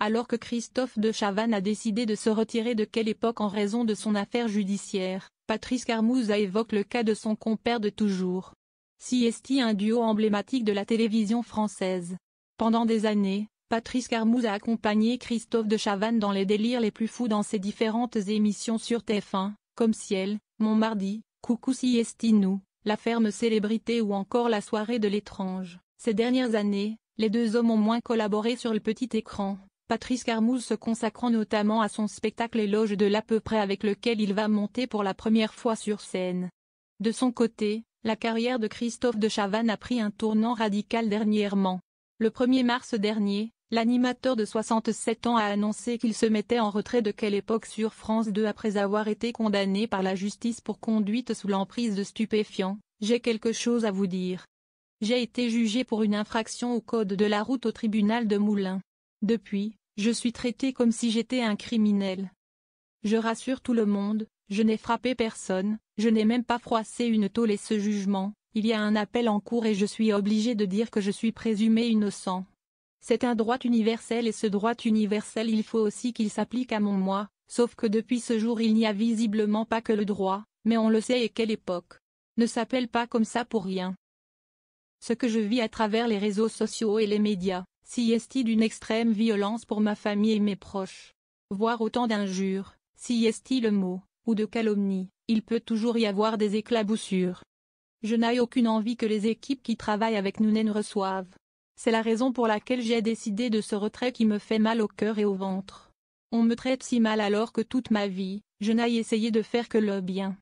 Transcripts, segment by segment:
alors que Christophe de Chavannes a décidé de se retirer de Quelle Époque en raison de son affaire judiciaire, Patrice Carmouze évoque le cas de son compère de toujours. CST, un duo emblématique de la télévision française. Pendant des années, Patrice Carmouze a accompagné Christophe de Chavannes dans les délires les plus fous dans ses différentes émissions sur TF1, comme Ciel, Mon Mardi, Coucou CST Nous, La Ferme Célébrité ou encore La Soirée de l'étrange. Ces dernières années, les deux hommes ont moins collaboré sur le petit écran, Patrice Carmouze se consacrant notamment à son spectacle Éloge de l'à peu près avec lequel il va monter pour la première fois sur scène. De son côté, la carrière de Christophe de Chavannes a pris un tournant radical dernièrement. Le 1er mars dernier, l'animateur de 67 ans a annoncé qu'il se mettait en retrait de Quelle Époque sur France 2 après avoir été condamné par la justice pour conduite sous l'emprise de stupéfiants. J'ai quelque chose à vous dire. J'ai été jugé pour une infraction au code de la route au tribunal de Moulins. Depuis, je suis traité comme si j'étais un criminel. Je rassure tout le monde, je n'ai frappé personne, je n'ai même pas froissé une tôle et ce jugement, il y a un appel en cours et je suis obligé de dire que je suis présumé innocent. C'est un droit universel et ce droit universel il faut aussi qu'il s'applique à mon moi, sauf que depuis ce jour il n'y a visiblement pas que le droit, mais on le sait et Quelle Époque ne s'appelle pas comme ça pour rien. Ce que je vis à travers les réseaux sociaux et les médias, CST d'une extrême violence pour ma famille et mes proches. Voire autant d'injures, CST le mot, ou de calomnie, il peut toujours y avoir des éclaboussures. Je n'ai aucune envie que les équipes qui travaillent avec nous ne reçoivent. C'est la raison pour laquelle j'ai décidé de ce retrait qui me fait mal au cœur et au ventre. On me traite si mal alors que toute ma vie, je n'ai essayé de faire que le bien.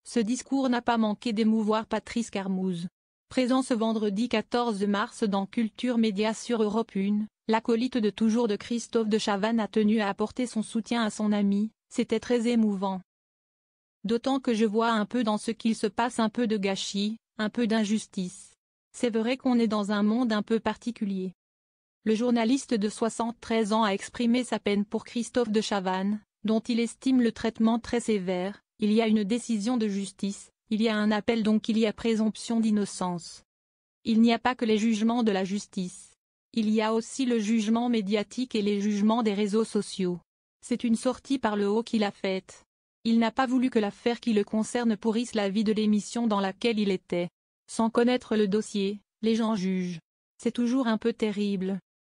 Ce discours n'a pas manqué d'émouvoir Patrice Carmouze. Présent ce vendredi 14 mars dans Culture Média sur Europe 1, l'acolyte de toujours de Christophe de Chavannes a tenu à apporter son soutien à son ami, c'était très émouvant. D'autant que je vois un peu dans ce qu'il se passe un peu de gâchis, un peu d'injustice. C'est vrai qu'on est dans un monde un peu particulier. Le journaliste de 73 ans a exprimé sa peine pour Christophe de Chavannes, dont il estime le traitement très sévère. Il y a une décision de justice, il y a un appel donc il y a présomption d'innocence. Il n'y a pas que les jugements de la justice. Il y a aussi le jugement médiatique et les jugements des réseaux sociaux. C'est une sortie par le haut qu'il a faite. Il n'a pas voulu que l'affaire qui le concerne pourrisse la vie de l'émission dans laquelle il était. Sans connaître le dossier, les gens jugent. C'est toujours un peu terrible.